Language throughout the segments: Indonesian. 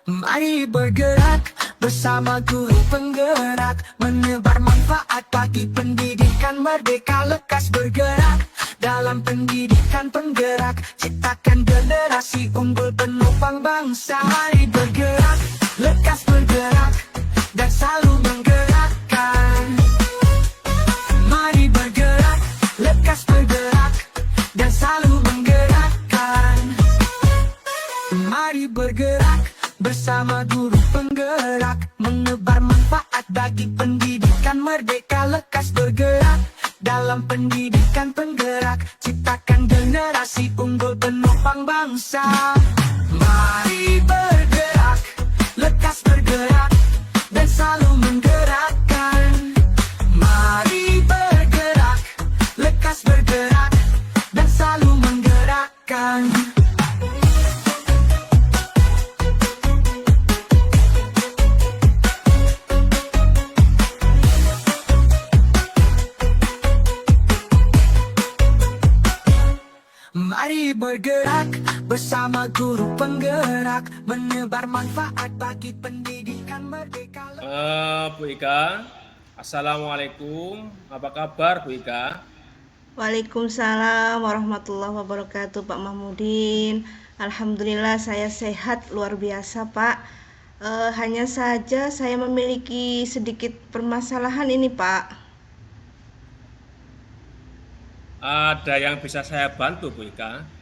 Mari bergerak bersama guru penggerak, menebar manfaat bagi pendidikan merdeka. Lekas bergerak dalam pendidikan penggerak, ciptakan generasi unggul penopang bangsa. Mari bergerak, lekas bergerak, dan selalu menggerakkan. Mari bergerak, lekas bergerak, dan selalu menggerakkan. Mari bergerak bersama guru penggerak, menebar manfaat bagi pendidikan merdeka. Lekas bergerak dalam pendidikan penggerak, ciptakan generasi unggul penopang bangsa. Mari bergerak, lekas bergerak, dan selalu menggerakkan. Mari bergerak, lekas bergerak, dan selalu menggerakkan. Mari bergerak bersama guru penggerak, menebar manfaat bagi pendidikan merdeka. Bu Ika, Assalamualaikum. Apa kabar Bu Ika? Waalaikumsalam warahmatullahi wabarakatuh, Pak Mahmudin. Alhamdulillah saya sehat luar biasa, Pak. Hanya saja saya memiliki sedikit permasalahan ini, Pak. Ada yang bisa saya bantu Bu Ika?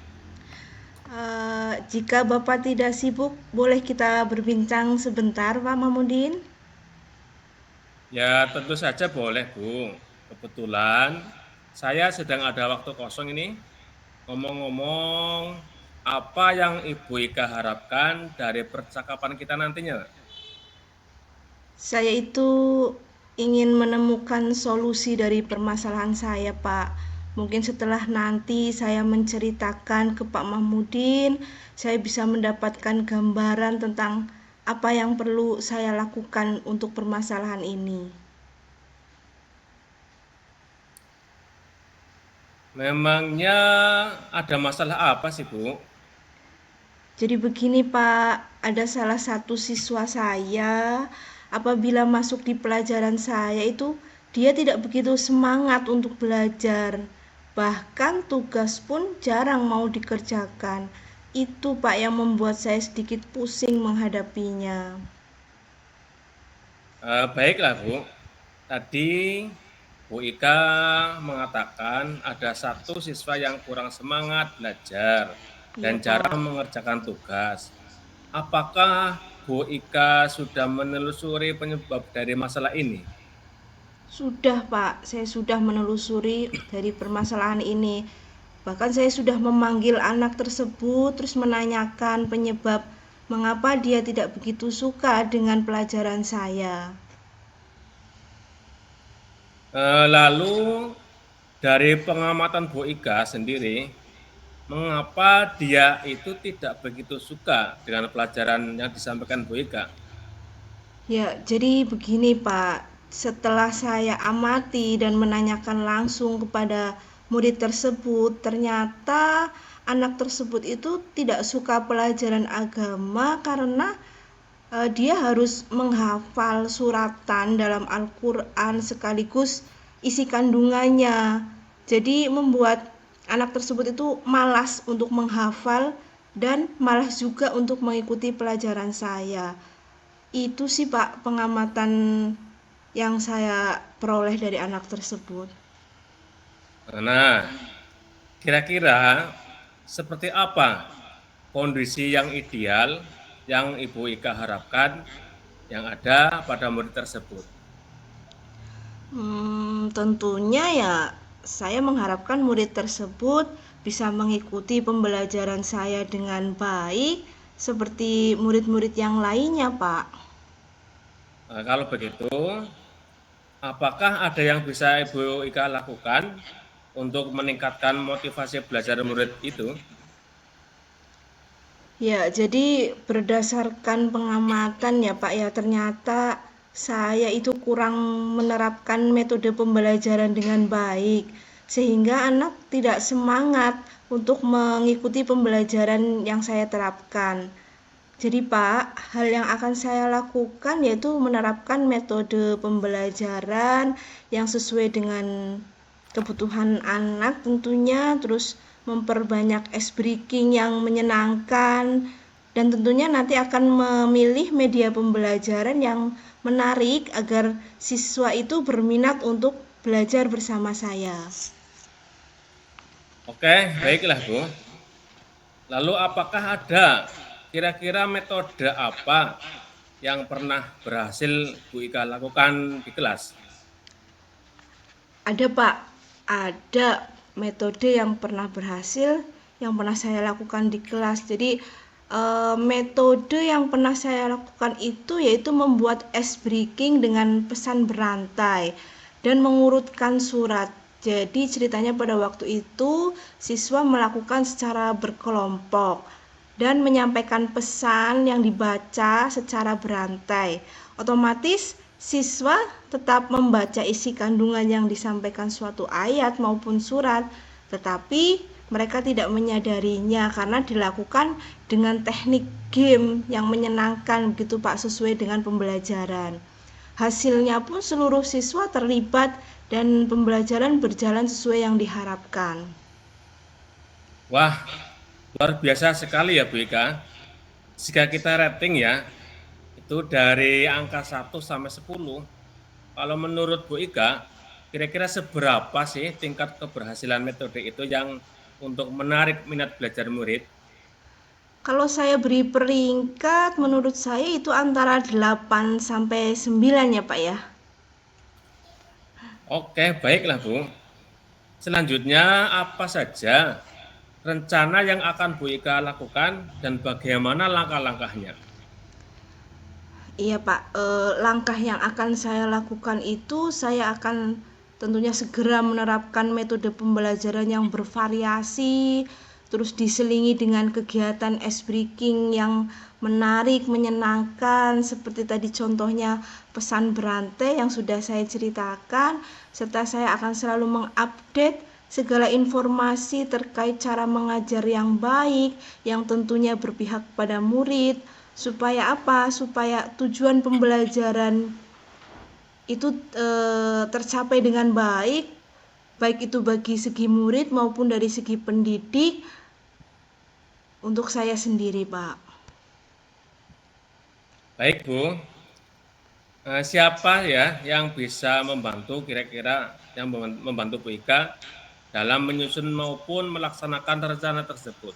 Jika Bapak tidak sibuk, boleh kita berbincang sebentar, Pak Mahmudin? Ya tentu saja boleh Bu. Kebetulan saya sedang ada waktu kosong ini. Ngomong-ngomong, apa yang Ibu Ika harapkan dari percakapan kita nantinya? Saya itu ingin menemukan solusi dari permasalahan saya, Pak. Mungkin setelah nanti saya menceritakan ke Pak Mahmudin, saya bisa mendapatkan gambaran tentang apa yang perlu saya lakukan untuk permasalahan ini. Memangnya ada masalah apa sih Bu? Jadi begini, Pak, ada salah satu siswa saya, apabila masuk di pelajaran saya itu dia tidak begitu semangat untuk belajar. Bahkan tugas pun jarang mau dikerjakan. Itu, Pak, yang membuat saya sedikit pusing menghadapinya. Baiklah Bu. Tadi Bu Ika mengatakan ada satu siswa yang kurang semangat belajar dan Iya, jarang Pak. mengerjakan tugas. Apakah Bu Ika sudah menelusuri penyebab dari masalah ini? Sudah, Pak, saya sudah menelusuri dari permasalahan ini. Bahkan saya sudah memanggil anak tersebut, terus menanyakan penyebab mengapa dia tidak begitu suka dengan pelajaran saya. Lalu dari pengamatan Bu Ika sendiri, mengapa dia itu tidak begitu suka dengan pelajaran yang disampaikan Bu Ika? Ya, jadi begini, Pak. Setelah saya amati dan menanyakan langsung kepada murid tersebut, ternyata anak tersebut itu tidak suka pelajaran agama karena dia harus menghafal suratan dalam Al-Quran sekaligus isi kandungannya. Jadi membuat anak tersebut itu malas untuk menghafal dan malas juga untuk mengikuti pelajaran saya. Itu sih, Pak, pengamatan yang saya peroleh dari anak tersebut. Nah, kira-kira seperti apa kondisi yang ideal yang Ibu Ika harapkan yang ada pada murid tersebut? Tentunya ya saya mengharapkan murid tersebut bisa mengikuti pembelajaran saya dengan baik seperti murid-murid yang lainnya, Pak. Kalau begitu, apakah ada yang bisa Ibu Ika lakukan untuk meningkatkan motivasi belajar murid itu? Ya, jadi berdasarkan pengamatan ya, Pak, ya, ternyata saya itu kurang menerapkan metode pembelajaran dengan baik. sehingga anak tidak semangat untuk mengikuti pembelajaran yang saya terapkan. Jadi Pak, hal yang akan saya lakukan yaitu menerapkan metode pembelajaran yang sesuai dengan kebutuhan anak tentunya, terus memperbanyak ice breaking yang menyenangkan, dan tentunya nanti akan memilih media pembelajaran yang menarik agar siswa itu berminat untuk belajar bersama saya. Oke, baiklah Bu. Lalu apakah ada kira-kira metode apa yang pernah berhasil Bu Ika lakukan di kelas? Ada Pak, ada metode yang pernah berhasil, yang pernah saya lakukan di kelas. Jadi metode yang pernah saya lakukan itu yaitu membuat ice breaking dengan pesan berantai dan mengurutkan surat. Jadi ceritanya pada waktu itu siswa melakukan secara berkelompok dan menyampaikan pesan yang dibaca secara berantai. Otomatis siswa tetap membaca isi kandungan yang disampaikan suatu ayat maupun surat, tetapi mereka tidak menyadarinya karena dilakukan dengan teknik game yang menyenangkan begitu Pak, sesuai dengan pembelajaran. Hasilnya pun seluruh siswa terlibat dan pembelajaran berjalan sesuai yang diharapkan. Wah, luar biasa sekali ya Bu Ika. Jika kita rating ya, itu dari angka 1 sampai 10, kalau menurut Bu Ika, kira-kira seberapa sih tingkat keberhasilan metode itu yang untuk menarik minat belajar murid? Kalau saya beri peringkat, menurut saya itu antara 8 sampai 9 ya Pak ya. Oke, baiklah Bu. Selanjutnya, apa saja rencana yang akan Bu Ika lakukan dan bagaimana langkah-langkahnya? Iya Pak, langkah yang akan saya lakukan itu saya akan tentunya segera menerapkan metode pembelajaran yang bervariasi, terus diselingi dengan kegiatan ice breaking yang menarik, menyenangkan, seperti tadi contohnya pesan berantai yang sudah saya ceritakan, serta saya akan selalu mengupdate segala informasi terkait cara mengajar yang baik, yang tentunya berpihak pada murid, supaya apa? Supaya tujuan pembelajaran itu tercapai dengan baik itu bagi segi murid maupun dari segi pendidik untuk saya sendiri, Pak. Baik Bu, siapa ya yang bisa membantu kira-kira yang membantu Bu Ika dalam menyusun maupun melaksanakan rencana tersebut?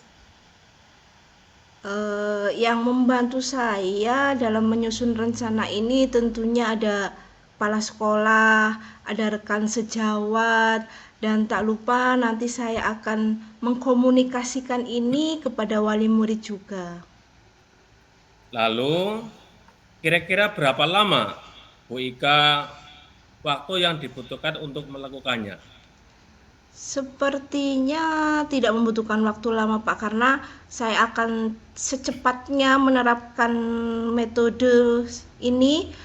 Yang membantu saya dalam menyusun rencana ini tentunya ada kepala sekolah, ada rekan sejawat, dan tak lupa nanti saya akan mengkomunikasikan ini kepada wali murid juga. Lalu, kira-kira berapa lama Bu Ika waktu yang dibutuhkan untuk melakukannya? Sepertinya tidak membutuhkan waktu lama Pak, karena saya akan secepatnya menerapkan metode ini.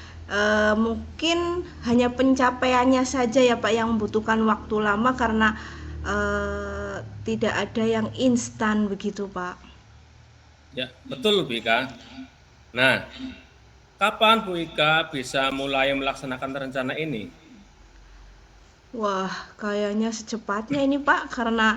Mungkin hanya pencapaiannya saja ya Pak yang membutuhkan waktu lama, karena tidak ada yang instan begitu Pak. Ya, betul Bu Ika. Nah, kapan Bu Ika bisa mulai melaksanakan rencana ini? Wah, kayaknya secepatnya ini Pak, karena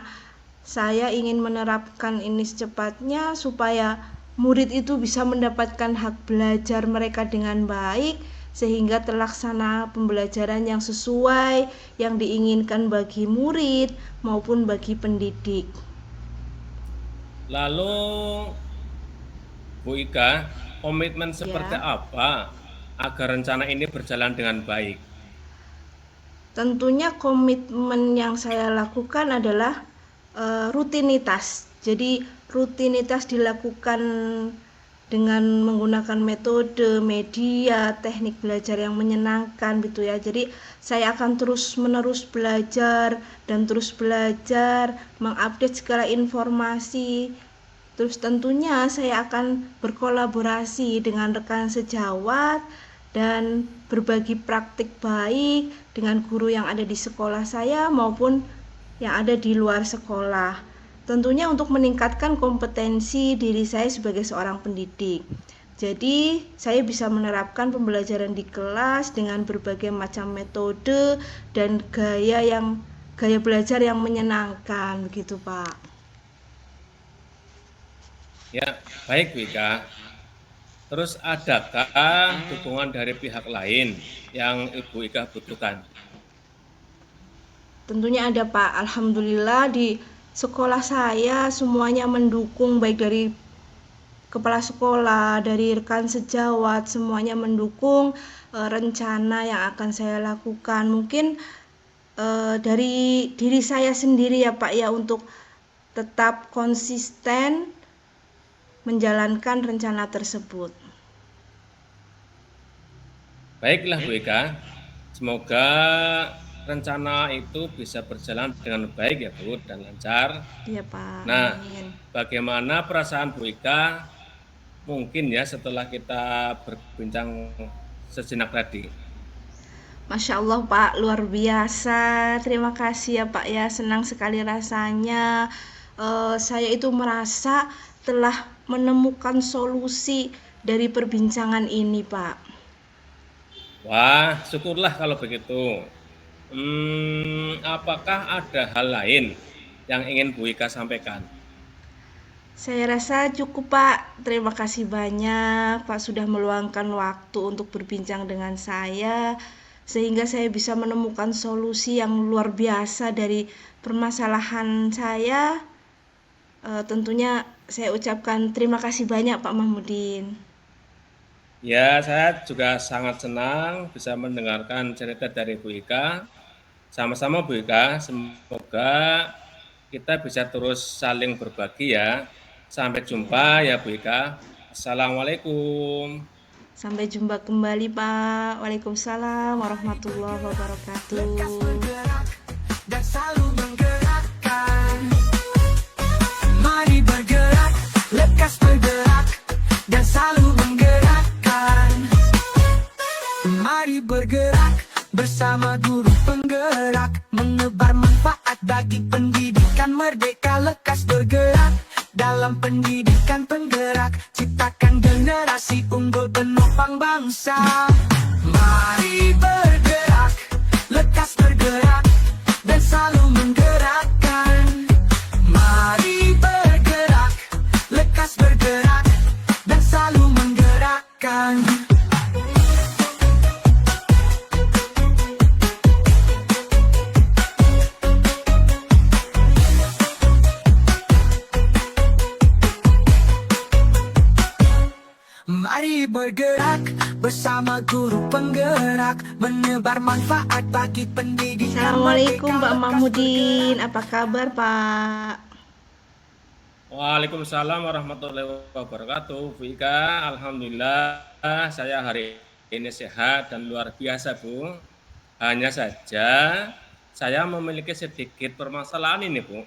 saya ingin menerapkan ini secepatnya supaya murid itu bisa mendapatkan hak belajar mereka dengan baik, sehingga terlaksana pembelajaran yang sesuai yang diinginkan bagi murid maupun bagi pendidik. Lalu, Bu Ika, komitmen seperti Ya. apa agar rencana ini berjalan dengan baik? Tentunya komitmen yang saya lakukan adalah rutinitas. Jadi rutinitas dilakukan dengan menggunakan metode, media, teknik belajar yang menyenangkan gitu ya. Jadi saya akan terus-menerus belajar dan terus belajar, mengupdate segala informasi. Terus tentunya saya akan berkolaborasi dengan rekan sejawat dan berbagi praktik baik dengan guru yang ada di sekolah saya maupun yang ada di luar sekolah. Tentunya untuk meningkatkan kompetensi diri saya sebagai seorang pendidik. Jadi, saya bisa menerapkan pembelajaran di kelas dengan berbagai macam metode dan gaya belajar yang menyenangkan, begitu, Pak. Ya, baik Bu Ika. Terus adakah dukungan dari pihak lain yang Ibu Ika butuhkan? Tentunya ada, Pak. Alhamdulillah di sekolah saya semuanya mendukung, baik dari kepala sekolah, dari rekan sejawat, semuanya mendukung rencana yang akan saya lakukan. Mungkin dari diri saya sendiri ya Pak ya, untuk tetap konsisten menjalankan rencana tersebut. Baiklah Bu Ika, semoga rencana itu bisa berjalan dengan baik ya Bu dan lancar. Iya Pak, Nah, amin. bagaimana perasaan Bu Ika mungkin ya setelah kita berbincang sejenak tadi? Masya Allah Pak, luar biasa. Terima kasih ya Pak ya, senang sekali rasanya. Saya itu merasa telah menemukan solusi dari perbincangan ini Pak. Wah, syukurlah kalau begitu. Apakah ada hal lain yang ingin Bu Ika sampaikan? Saya rasa cukup Pak. Terima kasih banyak Pak sudah meluangkan waktu untuk berbincang dengan saya, sehingga saya bisa menemukan solusi yang luar biasa dari permasalahan saya. Tentunya saya ucapkan terima kasih banyak Pak Mahmudin. Ya, saya juga sangat senang bisa mendengarkan cerita dari Bu Ika. Sama-sama Bu Ika, semoga kita bisa terus saling berbagi ya. Sampai jumpa Ya. ya Bu Ika. Assalamualaikum. Sampai jumpa kembali Pak. Waalaikumsalam warahmatullahi Lekas wabarakatuh. bergerak dan selalu menggerakkan. Mari bergerak, lekas bergerak dan selalu menggerakkan. Mari bergerak bersama guru penggerak, menebar manfaat bagi pendidikan merdeka. Lekas bergerak dalam pendidikan penggerak, ciptakan generasi unggul penopang bangsa. Mari bergerak, lekas bergerak dan selalu menggerakkan. Mari bergerak, lekas bergerak dan selalu menggerakkan. Mari bergerak bersama guru penggerak, menebar manfaat bagi pendidikan Assalamualaikum merdeka. Pak Lekas Mahmudin, bergerak. apa kabar Pak? Waalaikumsalam warahmatullahi wabarakatuh. Bu Ika, alhamdulillah saya hari ini sehat dan luar biasa Bu. Hanya saja saya memiliki sedikit permasalahan ini Bu.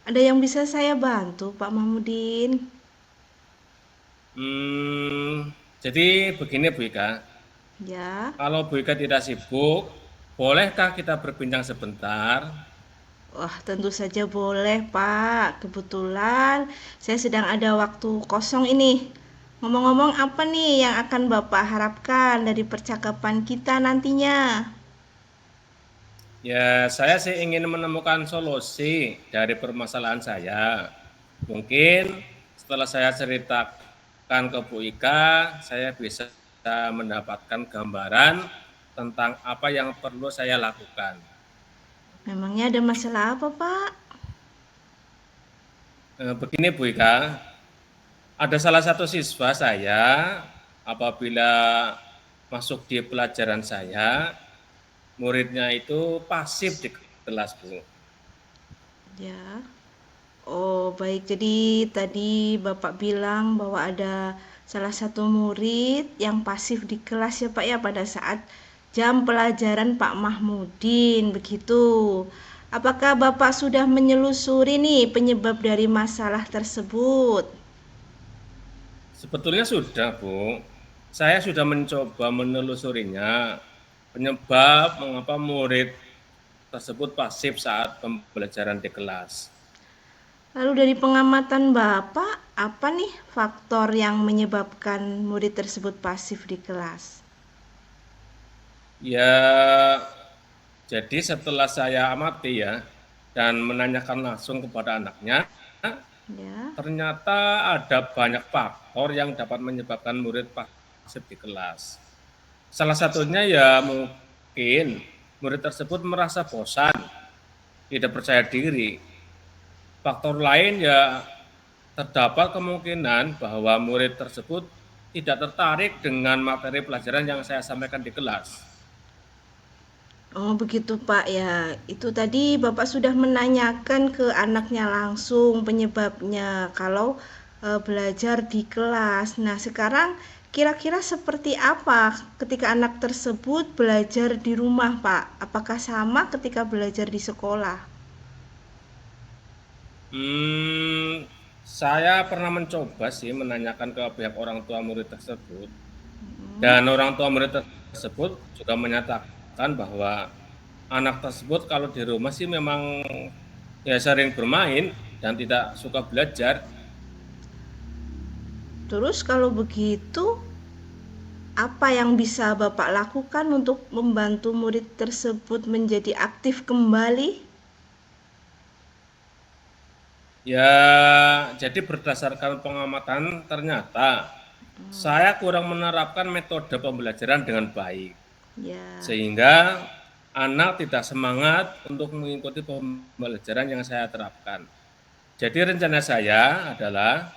Ada yang bisa saya bantu Pak Mahmudin? Jadi begini Bu Ika, Ya. kalau Bu Ika tidak sibuk, bolehkah kita berbincang sebentar? Wah, tentu saja boleh Pak. Kebetulan saya sedang ada waktu kosong ini. Ngomong-ngomong apa nih yang akan Bapak harapkan dari percakapan kita nantinya? Ya, saya sih ingin menemukan solusi dari permasalahan saya. Mungkin setelah saya ceritakan ke Bu Ika, saya bisa mendapatkan gambaran tentang apa yang perlu saya lakukan. Memangnya ada masalah apa Pak? Begini Bu Ika, ada salah satu siswa saya apabila masuk di pelajaran saya, muridnya itu pasif di kelas Bu. Ya. Oh, baik. Jadi tadi Bapak bilang bahwa ada salah satu murid yang pasif di kelas ya Pak ya pada saat jam pelajaran Pak Mahmudin, begitu. Apakah Bapak sudah menyelusuri nih penyebab dari masalah tersebut? Sebetulnya sudah Bu, saya sudah mencoba menelusurinya, penyebab mengapa murid tersebut pasif saat pembelajaran di kelas. Lalu dari pengamatan Bapak, apa nih faktor yang menyebabkan murid tersebut pasif di kelas? Ya, jadi setelah saya amati ya, dan menanyakan langsung kepada anaknya, Ya. ternyata ada banyak faktor yang dapat menyebabkan murid pasif di kelas. Salah satunya ya mungkin murid tersebut merasa bosan, tidak percaya diri. Faktor lain ya terdapat kemungkinan bahwa murid tersebut tidak tertarik dengan materi pelajaran yang saya sampaikan di kelas. Oh begitu Pak ya. Itu tadi Bapak sudah menanyakan ke anaknya langsung penyebabnya kalau belajar di kelas. Nah, sekarang kira-kira seperti apa ketika anak tersebut belajar di rumah, Pak? Apakah sama ketika belajar di sekolah? Saya pernah mencoba sih menanyakan ke pihak orang tua murid tersebut, dan orang tua murid tersebut juga menyatakan bahwa anak tersebut kalau di rumah sih memang ya sering bermain dan tidak suka belajar. Terus kalau begitu, apa yang bisa Bapak lakukan untuk membantu murid tersebut menjadi aktif kembali? Ya, jadi berdasarkan pengamatan ternyata saya kurang menerapkan metode pembelajaran dengan baik, Ya. sehingga anak tidak semangat untuk mengikuti pembelajaran yang saya terapkan. Jadi rencana saya adalah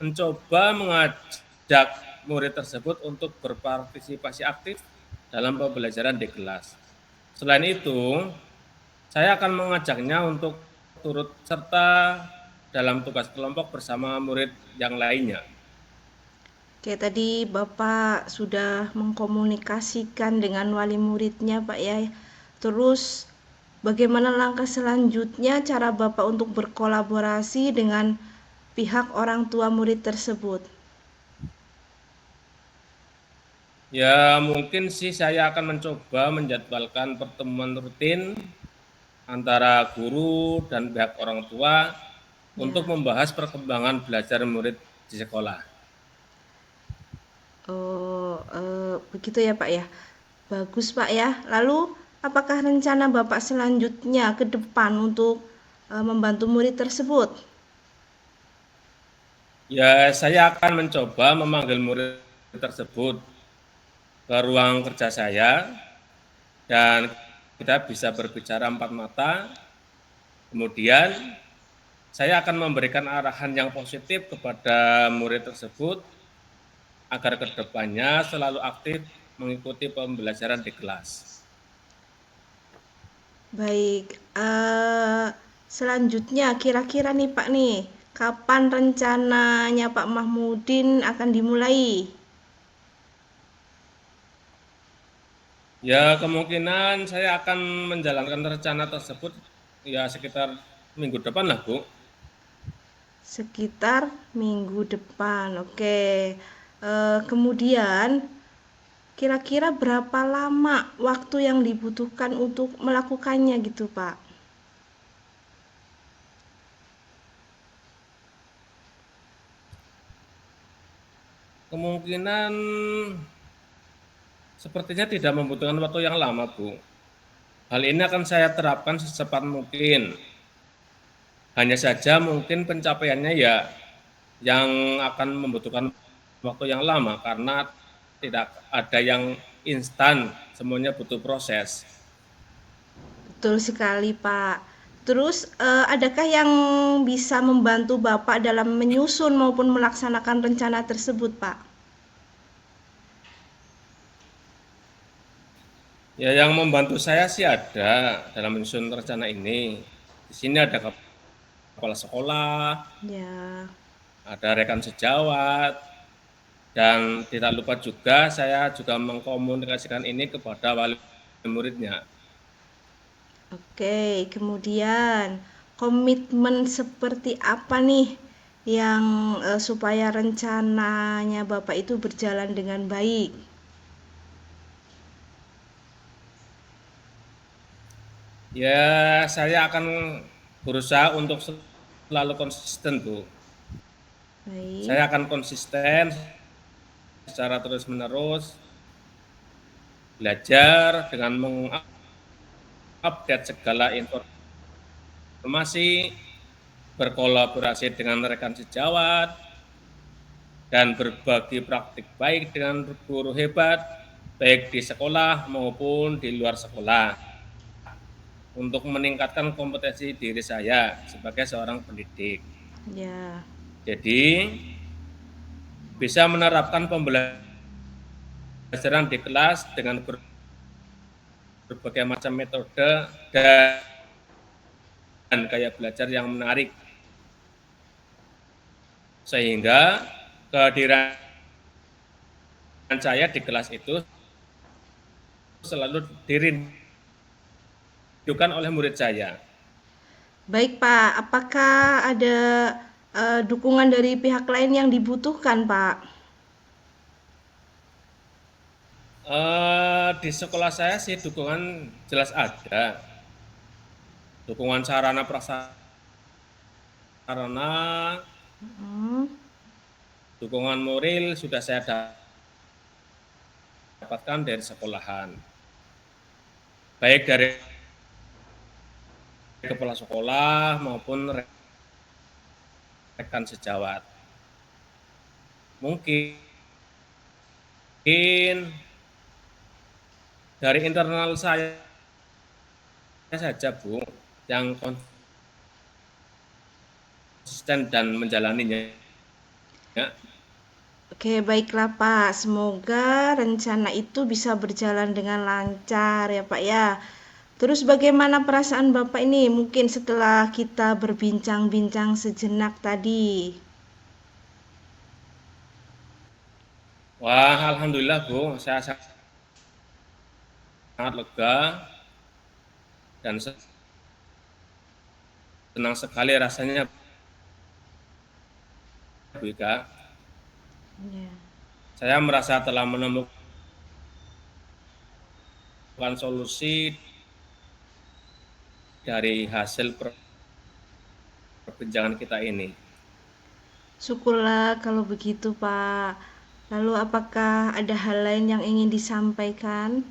mencoba mengajak murid tersebut untuk berpartisipasi aktif dalam pembelajaran di kelas. Selain itu, saya akan mengajaknya untuk turut serta dalam tugas kelompok bersama murid yang lainnya. Oke, tadi Bapak sudah mengkomunikasikan dengan wali muridnya, Pak ya. Terus bagaimana langkah selanjutnya cara Bapak untuk berkolaborasi dengan pihak orang tua murid tersebut? Ya, mungkin sih saya akan mencoba menjadwalkan pertemuan rutin antara guru dan pihak orang tua untuk Ya. membahas perkembangan belajar murid di sekolah. Oh, begitu ya, Pak ya. Bagus, Pak ya. Lalu apakah rencana Bapak selanjutnya ke depan untuk membantu murid tersebut? Ya, saya akan mencoba memanggil murid tersebut ke ruang kerja saya dan kita bisa berbicara empat mata. Kemudian saya akan memberikan arahan yang positif kepada murid tersebut agar kedepannya selalu aktif mengikuti pembelajaran di kelas. Baik, selanjutnya kira-kira nih Pak nih, kapan rencananya Pak Mahmudin akan dimulai? Ya, kemungkinan saya akan menjalankan rencana tersebut ya sekitar minggu depan lah, Bu. Sekitar minggu depan. Oke. Kemudian kira-kira berapa lama waktu yang dibutuhkan untuk melakukannya gitu, Pak? Kemungkinan sepertinya tidak membutuhkan waktu yang lama, Bu. Hal ini akan saya terapkan secepat mungkin. Hanya saja mungkin pencapaiannya ya yang akan membutuhkan waktu yang lama karena tidak ada yang instan, semuanya butuh proses. Betul sekali, Pak. Terus, adakah yang bisa membantu Bapak dalam menyusun maupun melaksanakan rencana tersebut, Pak? Ya, yang membantu saya sih ada dalam menyusun rencana ini. Di sini ada kepala sekolah, Ya. ada rekan sejawat, dan tidak lupa juga saya juga mengkomunikasikan ini kepada wali muridnya. Oke, kemudian komitmen seperti apa nih yang supaya rencananya Bapak itu berjalan dengan baik? Ya, saya akan berusaha untuk selalu konsisten, Bu. Baik. Saya akan konsisten secara terus-menerus belajar dengan mengupdate segala informasi, berkolaborasi dengan rekan sejawat, dan berbagi praktik baik dengan guru hebat, baik di sekolah maupun di luar sekolah, untuk meningkatkan kompetensi diri saya sebagai seorang pendidik. Ya. Jadi, bisa menerapkan pembelajaran di kelas dengan berbagai macam metode dan gaya belajar yang menarik, sehingga kehadiran saya di kelas itu selalu dirindukan oleh murid saya. Baik, Pak. Apakah ada dukungan dari pihak lain yang dibutuhkan, Pak? Di sekolah saya sih dukungan jelas ada. Dukungan sarana prasarana, Hmm. dukungan moral sudah saya dapatkan dari sekolahan. Baik dari kepala sekolah maupun rekan sejawat. Mungkin dari internal saya saja, Bu, yang konsisten dan menjalaninya. Ya. Oke, baiklah Pak. Semoga rencana itu bisa berjalan dengan lancar ya Pak ya. Terus bagaimana perasaan Bapak ini mungkin setelah kita berbincang-bincang sejenak tadi? Wah, alhamdulillah, Bu, saya sangat lega dan senang sekali rasanya, Bu Ika. Ya. Saya merasa telah menemukan solusi dari hasil perbincangan kita ini. Syukurlah kalau begitu Pak. Lalu apakah ada hal lain yang ingin disampaikan?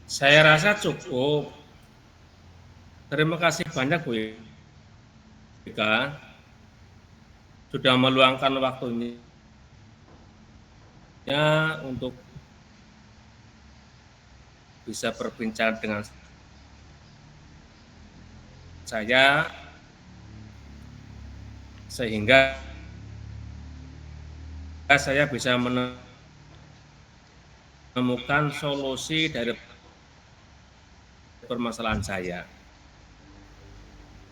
Saya rasa cukup. Terima kasih banyak, Bu Ika, sudah meluangkan waktunya untuk bisa berbincang dengan saya, sehingga saya bisa menemukan solusi dari permasalahan saya.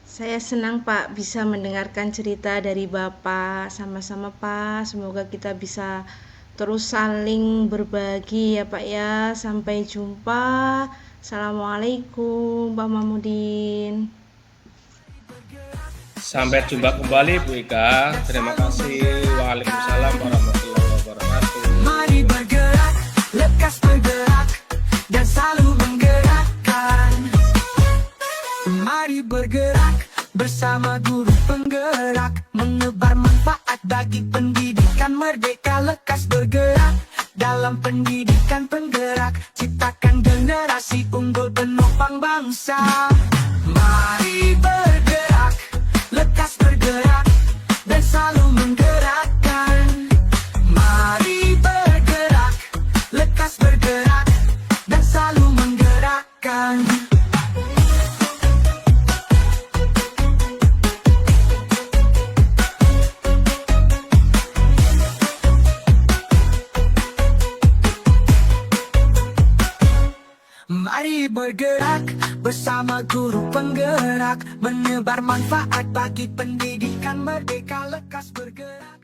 Saya senang Pak bisa mendengarkan cerita dari Bapak. Sama-sama Pak, semoga kita bisa terus saling berbagi ya Pak ya. Sampai jumpa. Assalamualaikum Pak Mamudin. Sampai jumpa kembali, Bu Ika. Terima kasih. Waalaikumsalam warahmatullahi wabarakatuh. Mari bergerak, lekas bergerak, dan selalu menggerakkan. Mari bergerak bersama guru penggerak, menebar manfaat bagi pendidikan merdeka. Lekas bergerak dalam pendidikan penggerak, ciptakan generasi unggul penopang bangsa. Mari bergerak, lekas bergerak, dan selalu menggerakkan. Mari bergerak, lekas bergerak, dan selalu menggerakkan. Mari bergerak bersama guru penggerak, menebar manfaat bagi pendidikan merdeka. Lekas bergerak.